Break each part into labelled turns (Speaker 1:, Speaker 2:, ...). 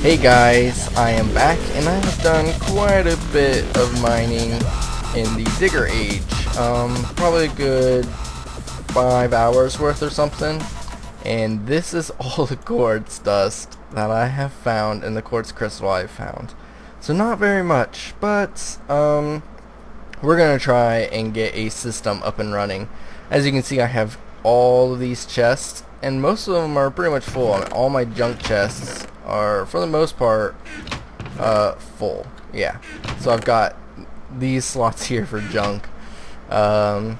Speaker 1: Hey guys, I am back and I have done quite a bit of mining in the Digger Age. Probably a good 5 hours worth or something. And this is all the quartz dust that I have found and the quartz crystal I've found. So not very much, but we're gonna try and get a system up and running. As you can see, I have all of these chests and most of them are pretty much full. All my junk chests are, for the most part, full. Yeah. So I've got these slots here for junk. My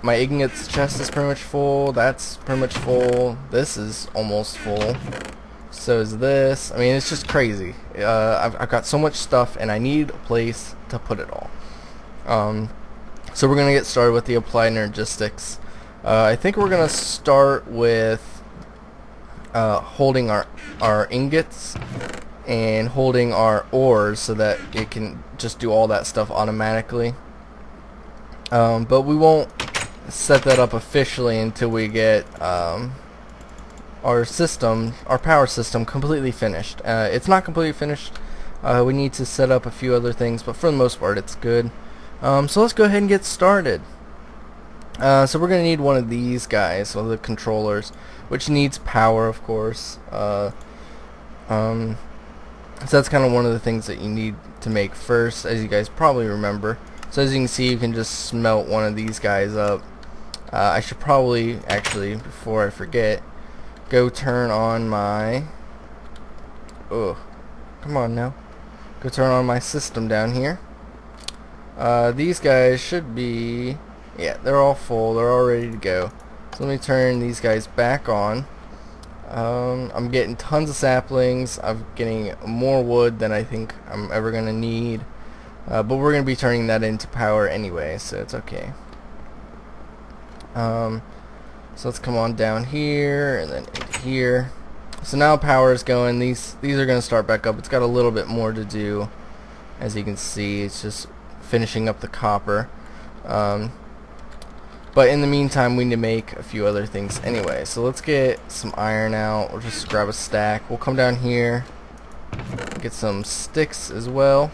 Speaker 1: ingots chest is pretty much full. That's pretty much full. This is almost full. So is this. I mean, it's just crazy. I've got so much stuff, and I need a place to put it all. So we're gonna get started with the applied energistics. I think we're gonna start with holding our ingots and holding our ores so that it can just do all that stuff automatically. But we won't set that up officially until we get our power system completely finished. It's not completely finished. We need to set up a few other things, but for the most part it's good. So let's go ahead and get started. So we're going to need one of these guys, one of the controllers, which needs power, of course. So that's kind of one of the things that you need to make first, as you guys probably remember. So as you can see, you can just smelt one of these guys up. I should probably, actually, before I forget, go turn on my... Oh, come on now. Go turn on my system down here. These guys should be... Yeah, they're all full. They're all ready to go. So let me turn these guys back on. I'm getting tons of saplings. I'm getting more wood than I think I'm ever going to need. But we're going to be turning that into power anyway, so it's okay. So let's come on down here and then into here. So now power is going. These are going to start back up. It's got a little bit more to do. As you can see, it's just finishing up the copper. But in the meantime, we need to make a few other things anyway. So let's get some iron out. We'll just grab a stack. We'll come down here, get some sticks as well,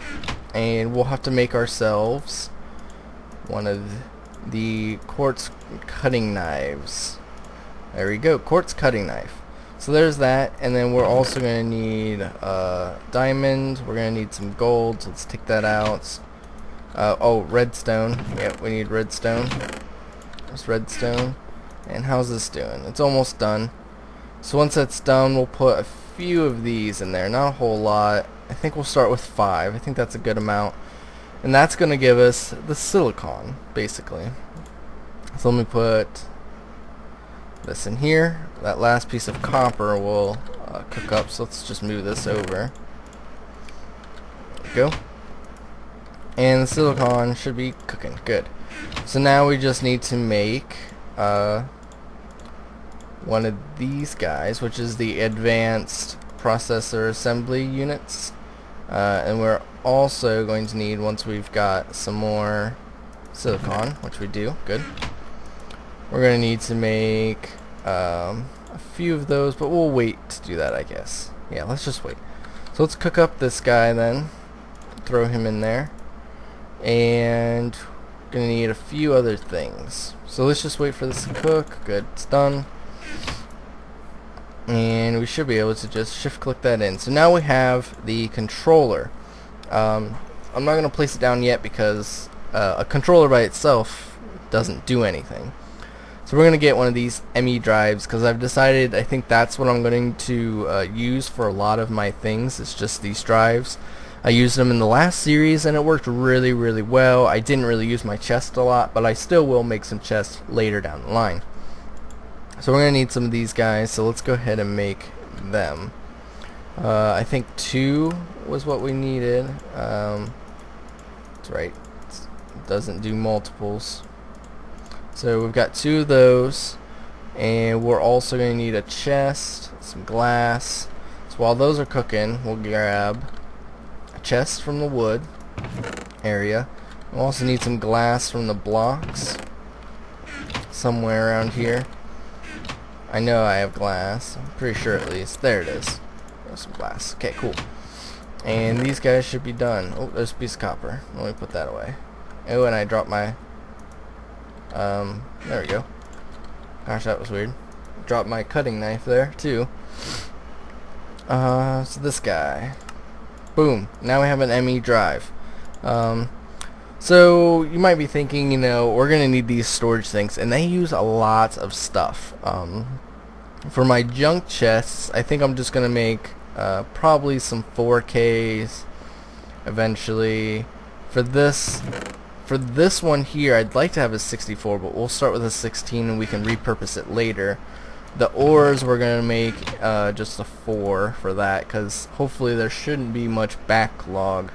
Speaker 1: and we'll have to make ourselves one of the quartz cutting knives. There we go, quartz cutting knife. So there's that, and then we're also going to need diamond. We're going to need some gold, so let's take that out. Oh, redstone. Yep, we need redstone. There's redstone. And how's this doing? It's almost done. So once that's done, we'll put a few of these in there. Not a whole lot. I think we'll start with 5. I think that's a good amount. And that's going to give us the silicon, basically. So let me put this in here. That last piece of copper will cook up. So let's just move this over. There we go. And the silicon should be cooking. Good. So now we just need to make one of these guys, which is the advanced processor assembly units. And we're also going to need, once we've got some more silicon, which we do, good. We're going to need to make a few of those, but we'll wait to do that, I guess. Yeah, let's just wait. So let's cook up this guy then. Throw him in there. And gonna need a few other things. So let's just wait for this to cook. Good, it's done. And we should be able to just shift click that in. So now we have the controller. I'm not gonna place it down yet because a controller by itself doesn't do anything. So we're gonna get one of these ME drives because I've decided I think that's what I'm going to use for a lot of my things. It's just these drives. I used them in the last series and it worked really, really well. I didn't really use my chest a lot, but I still will make some chests later down the line. So we're going to need some of these guys, so let's go ahead and make them. I think 2 was what we needed. That's right, it doesn't do multiples. So we've got 2 of those, and we're also going to need a chest, some glass. So while those are cooking, we'll grab chest from the wood area. We'll also need some glass from the blocks somewhere around here. I know I have glass. I'm pretty sure at least. There it is. some glass. Okay, cool. And these guys should be done. Oh, there's a piece of copper. Let me put that away. Oh, and I dropped my... there we go. Gosh, that was weird. Dropped my cutting knife there, too. So this guy. Boom. Now we have an ME drive. So you might be thinking, you know, we're going to need these storage things, and they use a lot of stuff. For my junk chests, I think I'm just going to make probably some 4Ks eventually. For this one here, I'd like to have a 64, but we'll start with a 16 and we can repurpose it later. The ores, we're going to make just a 4 for that, because hopefully there shouldn't be much backlog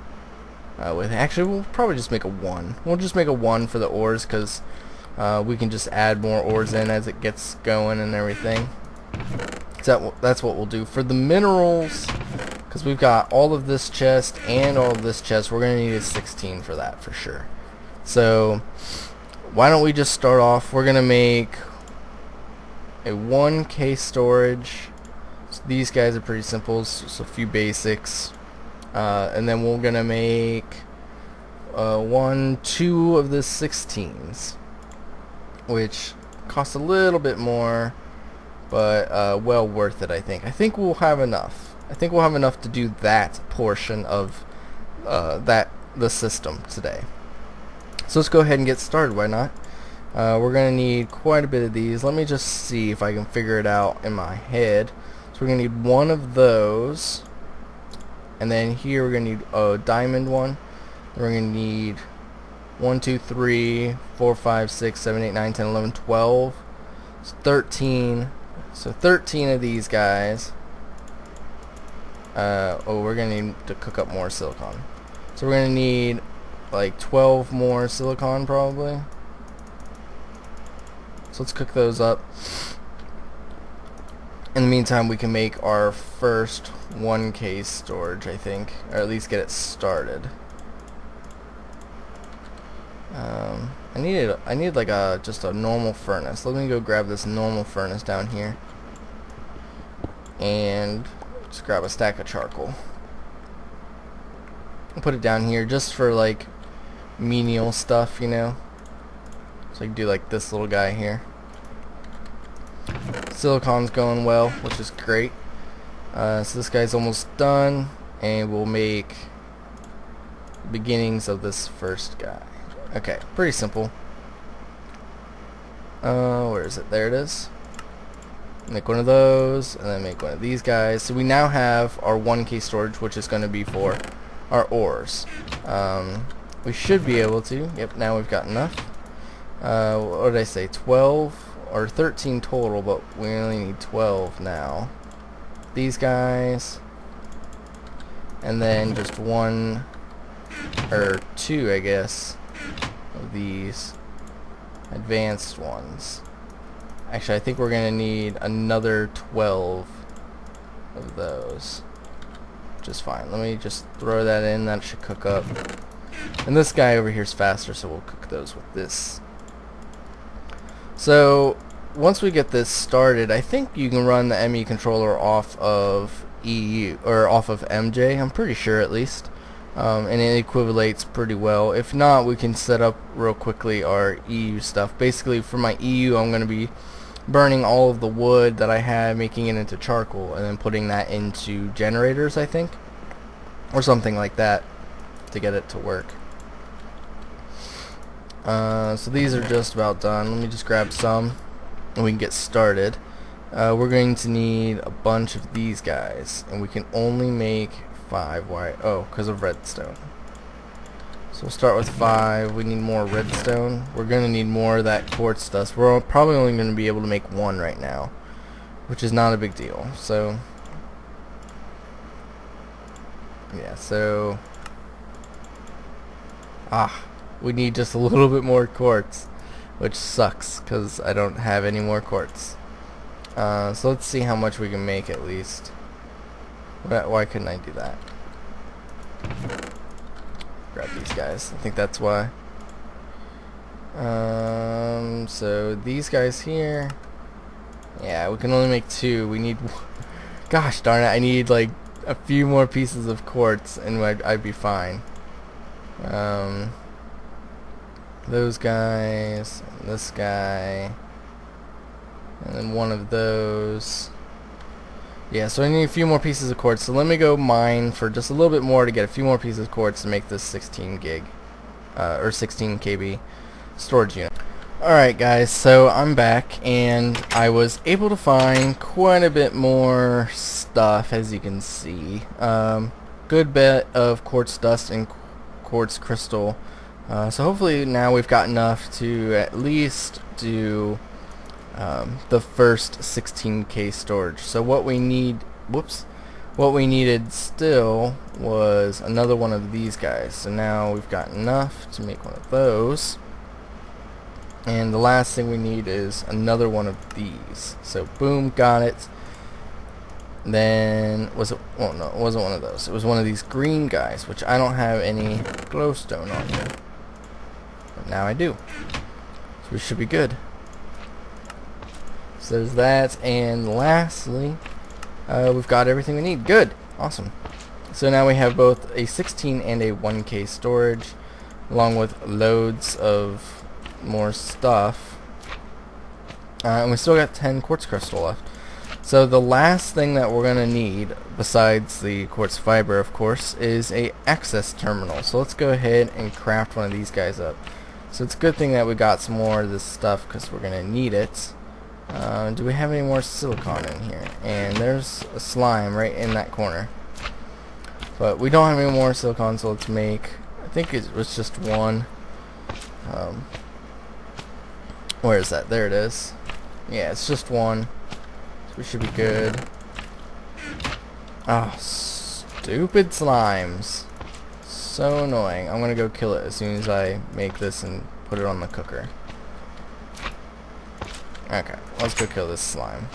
Speaker 1: with it. Actually, we'll probably just make a 1. We'll just make a 1 for the ores, because we can just add more ores in as it gets going and everything. So that's what we'll do. For the minerals, because we've got all of this chest and all of this chest, we're going to need a 16 for that for sure. So why don't we just start off? We're going to make a 1K storage. So these guys are pretty simple, just a few basics. And then we're going to make 2 of the 16s, which cost a little bit more, but well worth it, I think. I think we'll have enough. I think we'll have enough to do that portion of the system today. So let's go ahead and get started, why not? We're going to need quite a bit of these. Let me just see if I can figure it out in my head. So we're going to need 1 of those. And then here we're going to need a diamond one. We're going to need 1, 2, 3, 4, 5, 6, 7, 8, 9, 10, 11, 12. It's 13. So 13 of these guys. We're going to need to cook up more silicon. So we're going to need like 12 more silicon probably. So let's cook those up. In the meantime, we can make our first 1K storage, I think, or at least get it started. I need like just a normal furnace. Let me go grab this normal furnace down here, and just grab a stack of charcoal. I'll put it down here just for like menial stuff, you know. So I can do like this little guy here. Silicon's going well, which is great. So this guy's almost done, and we'll make beginnings of this first guy. Okay, pretty simple. Where is it? There it is. Make one of those, and then make one of these guys. So we now have our 1K storage, which is going to be for our ores. We should be able to. Yep, now we've got enough. What did I say? 12 or 13 total, but we only need 12 now. These guys, and then just 1 or 2, I guess, of these advanced ones. Actually, I think we're gonna need another 12 of those. Just fine. Let me just throw that in. That should cook up. And this guy over here is faster, so we'll cook those with this. So once we get this started, I think you can run the ME controller off of EU or off of MJ. I'm pretty sure, at least, and it equivalates pretty well. If not, we can set up real quickly our EU stuff. Basically, for my EU, I'm going to be burning all of the wood that I had, making it into charcoal, and then putting that into generators, I think, or something like that, to get it to work. So these are just about done. Let me just grab some and we can get started. We're going to need a bunch of these guys, and we can only make 5. Why? Oh, because of redstone. So we'll start with 5. We need more redstone. We're going to need more of that quartz dust. We're probably only going to be able to make 1 right now, which is not a big deal. So yeah, so we need just a little bit more quartz, which sucks because I don't have any more quartz. So let's see how much we can make at least. Why couldn't I do that? Grab these guys. I think that's why. So these guys here. Yeah, we can only make 2. We need. Gosh darn it! I need like a few more pieces of quartz and I'd be fine. Those guys, and this guy, and then one of those. Yeah, so I need a few more pieces of quartz. So let me go mine for just a little bit more to get a few more pieces of quartz to make this 16 gig or 16 KB storage unit. Alright guys, so I'm back and I was able to find quite a bit more stuff, as you can see. Good bit of quartz dust and quartz crystal. So hopefully now we've got enough to at least do the first 16K storage. So what we need, what we needed still was another one of these guys. So now we've got enough to make one of those. And the last thing we need is another one of these. So boom, got it. Then was it? Oh no, it wasn't one of those. It was one of these green guys, which I don't have any glowstone on here. But now I do. So we should be good. So there's that, and lastly, we've got everything we need. Good, awesome. So now we have both a 16 and a 1K storage, along with loads of more stuff, and we still got 10 quartz crystal left. So the last thing that we're gonna need, besides the quartz fiber of course, is a access terminal. So let's go ahead and craft one of these guys up. So it's a good thing that we got some more of this stuff because we're gonna need it. Do we have any more silicon in here? And there's a slime right in that corner, but we don't have any more silicon, so let's make, I think it was just one. Where is that? There it is. Yeah, it's just one. So we should be good. Oh, stupid slimes. So annoying. I'm gonna go kill it as soon as I make this and put it on the cooker. Okay, let's go kill this slime.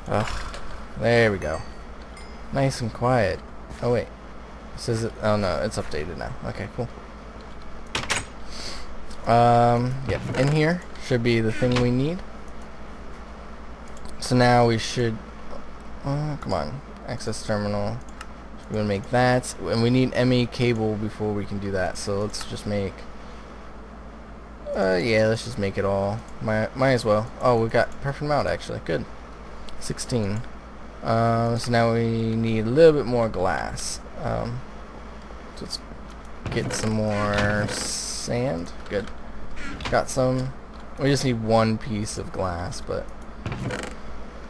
Speaker 1: Ugh. There we go. Nice and quiet. Oh wait. This is it. Oh no, it's updated now. Okay, cool. Yeah, in here should be the thing we need. So now we should, come on, access terminal. We're gonna make that, and we need ME cable before we can do that. So let's just make, yeah, let's just make it all. Might as well. Oh, we got perfect amount actually. Good. 16. So now we need a little bit more glass. So let's get some more sand. Good. Got some. We just need one piece of glass, but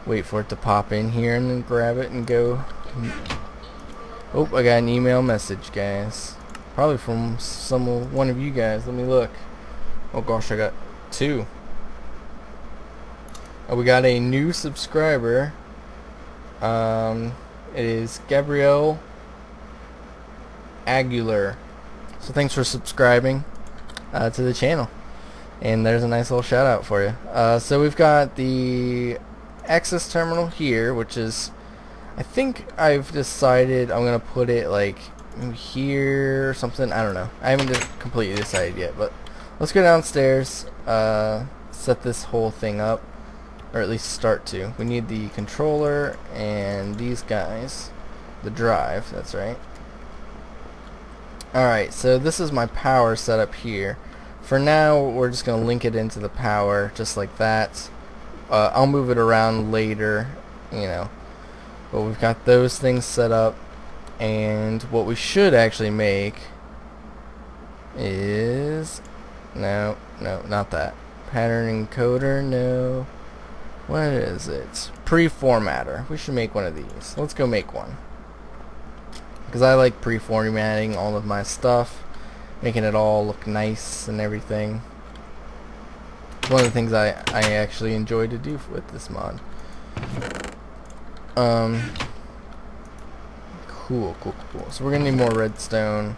Speaker 1: wait for it to pop in here and then grab it and go. Oh, I got an email message, guys. Probably from one of you guys. Let me look. Oh gosh, I got 2. Oh, we got a new subscriber. It is Gabrielle Aguilar. So thanks for subscribing to the channel, and there's a nice little shout out for you. So we've got the access terminal here, which is, I think I've decided I'm gonna put it like here or something. I don't know, I haven't completely decided yet, but let's go downstairs, set this whole thing up, or at least start to. We need the controller and these guys, the drive, that's right. Alright, so this is my power setup here. For now, we're just going to link it into the power, just like that. I'll move it around later, you know. But we've got those things set up, and what we should actually make is... No, not that. Pattern encoder, no. What is it? Pre-formatter. We should make one of these. Let's go make one, because I like pre-formatting all of my stuff, making it all look nice and everything. It's one of the things I actually enjoy to do with this mod. Cool. So we're gonna need more redstone,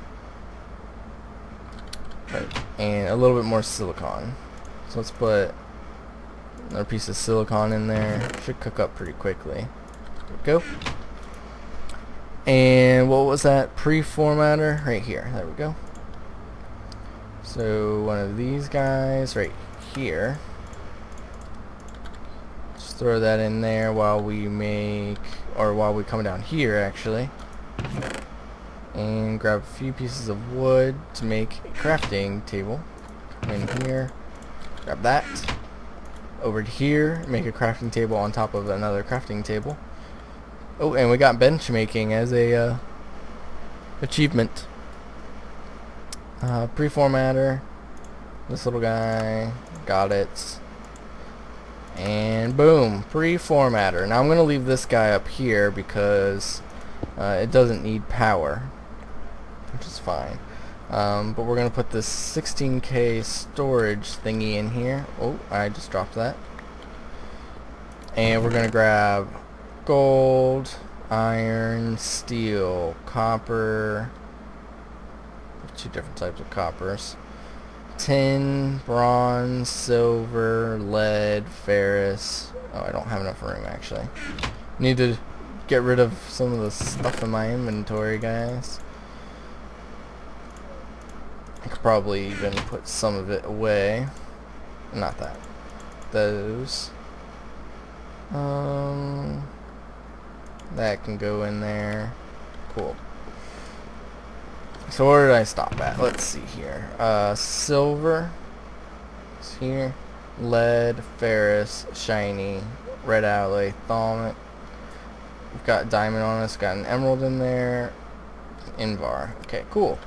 Speaker 1: right, and a little bit more silicon. So let's put another piece of silicon in there. Should cook up pretty quickly. There we go. And what was that pre-formatter? Right here. There we go. So one of these guys right here. Just throw that in there while we come down here actually, and grab a few pieces of wood to make a crafting table. Come in here, grab that. Over to here, make a crafting table on top of another crafting table. Oh, and we got bench making as a achievement. Preformatter, this little guy, got it. And boom, preformatter. Now I'm going to leave this guy up here because it doesn't need power, which is fine. But we're going to put this 16K storage thingy in here. Oh, I just dropped that. And we're going to grab gold, iron, steel, copper, 2 different types of coppers, tin, bronze, silver, lead, ferrous. Oh, I don't have enough room actually. Need to get rid of some of the stuff in my inventory, guys. I could probably even put some of it away. Not that. Those. That can go in there. Cool. So where did I stop at? Let's see here. Silver is here. Lead, ferrous, shiny, red alloy, thalmic. We've got diamond on us. Got an emerald in there. Invar. Okay, cool.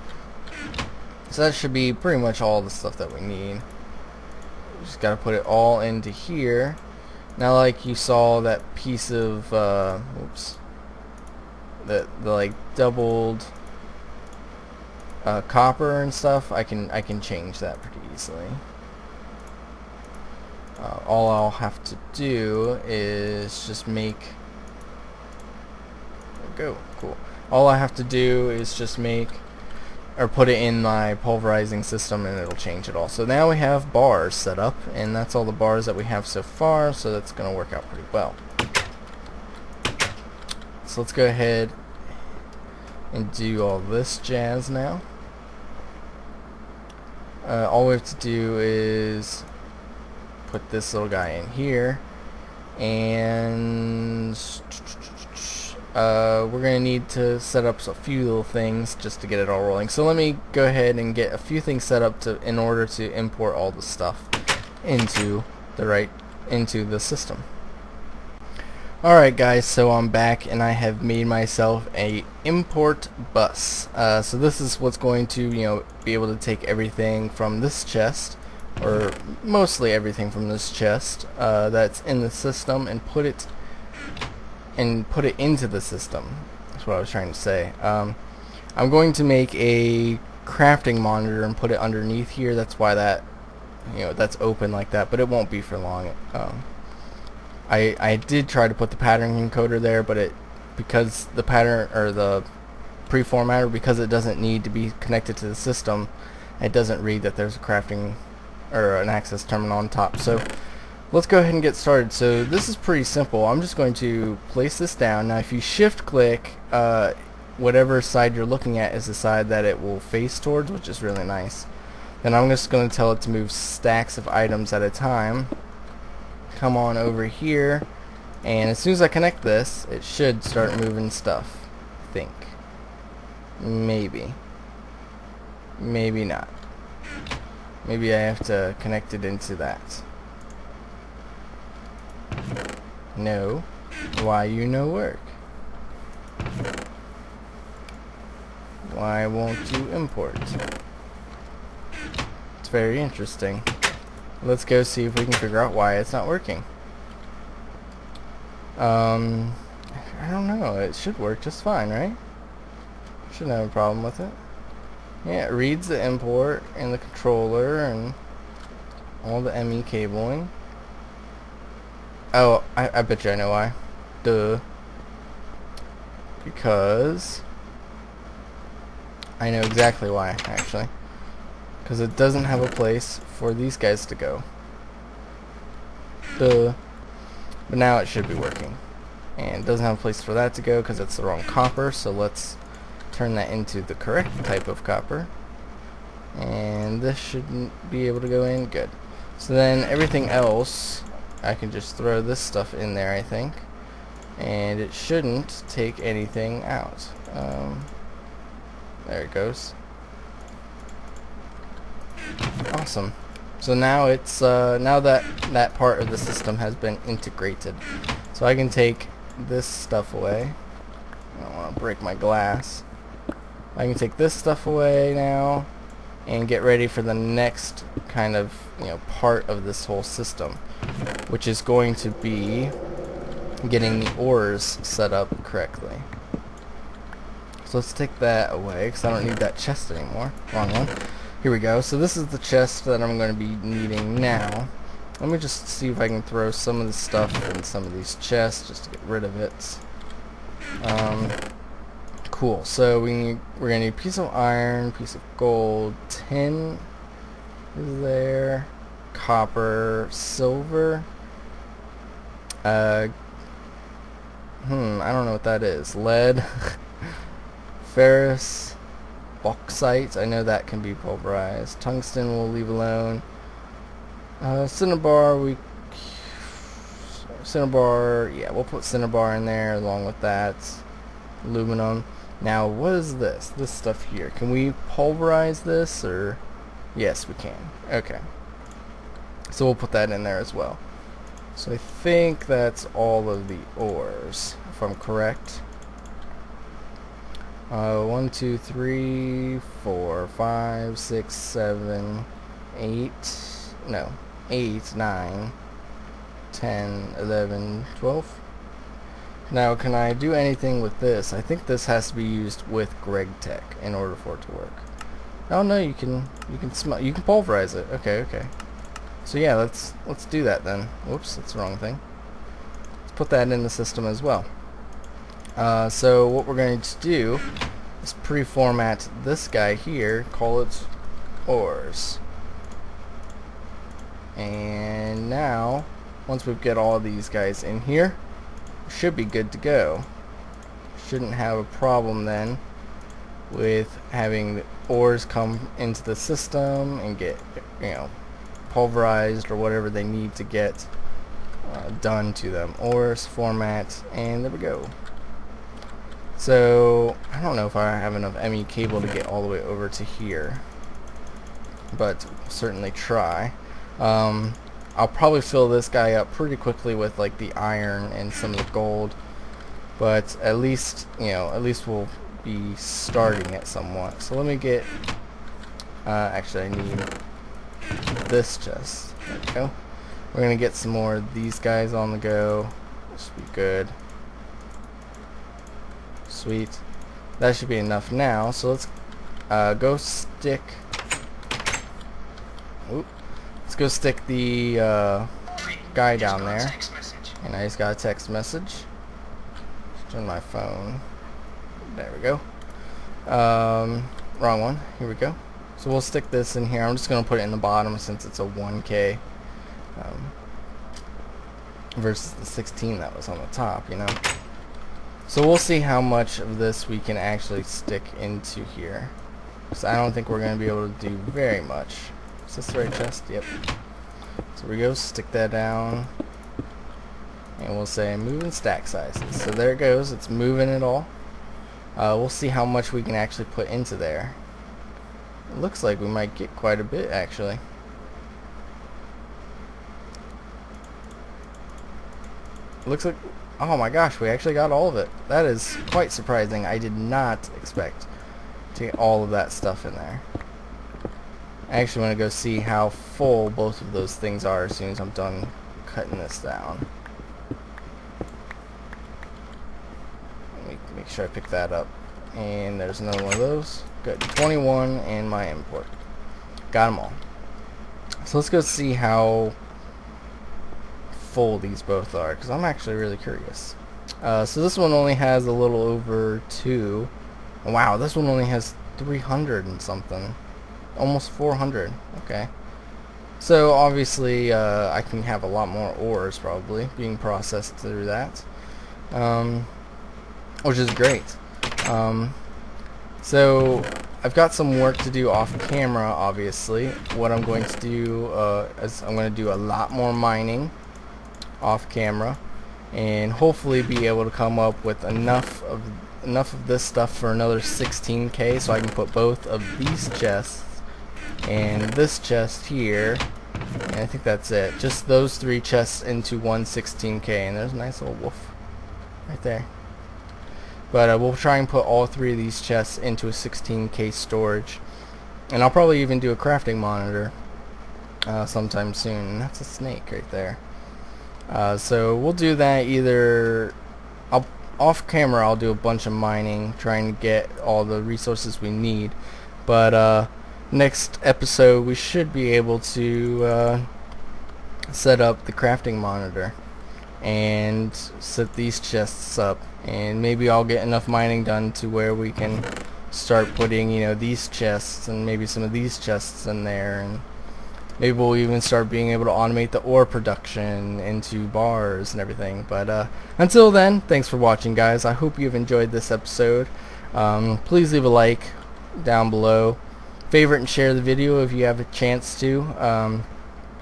Speaker 1: So that should be pretty much all the stuff that we need. We just gotta put it all into here. Now, like you saw that piece of oops, the like doubled copper and stuff, I can change that pretty easily. All I'll have to do is just make, there we go, cool. All I have to do is just make, or put it in my pulverizing system, and it'll change it all. So now we have bars set up, and that's all the bars that we have so far, so that's gonna work out pretty well. So let's go ahead and do all this jazz now. All we have to do is put this little guy in here, and we're gonna need to set up a few little things just to get it all rolling. So let me go ahead and get a few things set up in order to import all the stuff into the system. Alright guys, so I'm back and I have made myself a import bus. So this is what's going to, be able to take everything from this chest, or mostly everything from this chest that's in the system, and put it into the system. That's what I was trying to say. I'm going to make a crafting monitor and put it underneath here. That's why that, that's open like that, but it won't be for long. I did try to put the pattern encoder there, but because the pattern, or the preformatter, because it doesn't need to be connected to the system, it doesn't read that there's a crafting or an access terminal on top. So let's go ahead and get started. So this is pretty simple. I'm just going to place this down. Now if you shift click, whatever side you're looking at is the side that it will face towards, which is really nice. Then I'm just going to tell it to move stacks of items at a time. Come on over here, and as soon as I connect this, it should start moving stuff. I think. Maybe not. Maybe I have to connect it into that. No. Why work? Why won't you import? It's very interesting. Let's go see if we can figure out why it's not working. I don't know. It should work just fine, right? Shouldn't have a problem with it. Yeah, it reads the import and the controller and all the ME cabling. Oh, I bet you I know why. Duh. Because I know exactly why, actually. Because it doesn't have a place for these guys to go. Duh. But now it should be working. And it doesn't have a place for that to go because it's the wrong copper, so let's turn that into the correct type of copper. And this shouldn't be able to go in. Good. So then everything else I can just throw this stuff in there, I think, and it shouldn't take anything out. There it goes. Awesome. So now it's now that part of the system has been integrated, so I can take this stuff away. I don't want to break my glass. I can take this stuff away now and get ready for the next kind of, you know, part of this whole system, which is going to be getting the ores set up correctly. So let's take that away because I don't need that chest anymore. Wrong one. Here we go. So this is the chest that I'm going to be needing now. Let me just see if I can throw some of the stuff in some of these chests just to get rid of it. Cool. So we're gonna need a piece of iron, piece of gold, tin is there, copper, silver. I don't know what that is. Lead, ferrous, bauxite. I know that can be pulverized. Tungsten we'll leave alone. Cinnabar, yeah, we'll put cinnabar in there along with that. Aluminum. Now, what is this? This stuff here. Can we pulverize this, or? Yes, we can. Okay. So we'll put that in there as well. So I think that's all of the ores, if I'm correct. 1, 2, 3, 4, 5, 6, 7, 8. No, 8, 9, 10, 11, 12. Now, can I do anything with this? I think this has to be used with Greg Tech in order for it to work. Oh no, you can pulverize it. Okay. So yeah, let's do that then. Whoops, that's the wrong thing. Let's put that in the system as well. So what we're going to do is pre-format this guy here, call it ores. And now, once we've got all of these guys in here, should be good to go. Shouldn't have a problem then with having the ores come into the system and get, you know, pulverized or whatever they need to get done to them. Ores, format, and there we go. So I don't know if I have enough ME cable to get all the way over to here, but we'll certainly try. I'll probably fill this guy up pretty quickly with like the iron and some of the gold, but at least, you know, at least we'll be starting it somewhat. So let me get, actually I need this chest. There we go. We're gonna get some more of these guys on the go. This should be good. Sweet. That should be enough now. So let's go stick. Oop. Let's go stick the guy down there. And I just got a text message. Let's turn my phone. There we go. Wrong one. Here we go. So we'll stick this in here. I'm just going to put it in the bottom since it's a 1K versus the 16 that was on the top, you know. So we'll see how much of this we can actually stick into here. So I don't think we're going to be able to do very much. Is this the right chest? Yep. So we go, stick that down, and we'll say moving stack sizes. So there it goes, it's moving it all. We'll see how much we can actually put into there. It looks like we might get quite a bit actually. It looks like, oh my gosh, we actually got all of it. That is quite surprising. I did not expect to get all of that stuff in there. I actually want to go see how full both of those things are as soon as I'm done cutting this down. Let me make sure I pick that up. And there's another one of those. Good. 21 and my import. Got them all. So let's go see how full these both are, because I'm actually really curious. So this one only has a little over 2. Wow, this one only has 300 and something. Almost 400. Okay. So obviously I can have a lot more ores probably being processed through that, which is great. So I've got some work to do off camera, obviously. What I'm going to do is I'm going to do a lot more mining off camera, and hopefully be able to come up with enough of this stuff for another 16k, so I can put both of these chests and this chest here, and I think that's it. Just those 3 chests into one 16k, and there's a nice little wolf right there. But we'll try and put all 3 of these chests into a 16k storage, and I'll probably even do a crafting monitor sometime soon. That's a snake right there. So we'll do that either off camera. I'll do a bunch of mining, trying to get all the resources we need, but next episode we should be able to set up the crafting monitor and set these chests up, and maybe I'll get enough mining done to where we can start putting, you know, these chests and maybe some of these chests in there, and maybe we'll even start being able to automate the ore production into bars and everything. But until then, thanks for watching, guys. I hope you've enjoyed this episode. Please leave a like down below, favorite and share the video if you have a chance to.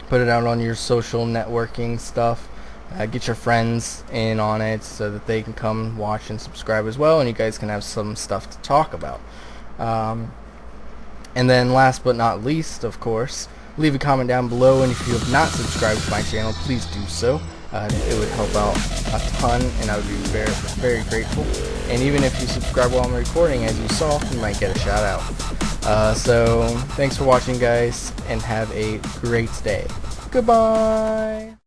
Speaker 1: Put it out on your social networking stuff. Get your friends in on it so that they can come watch and subscribe as well, and you guys can have some stuff to talk about. And then last but not least, of course, leave a comment down below, and if you have not subscribed to my channel, please do so. It would help out a ton, and I would be very, very grateful. And even if you subscribe while I'm recording, as you saw, you might get a shout out. So thanks for watching, guys, and have a great day. Goodbye.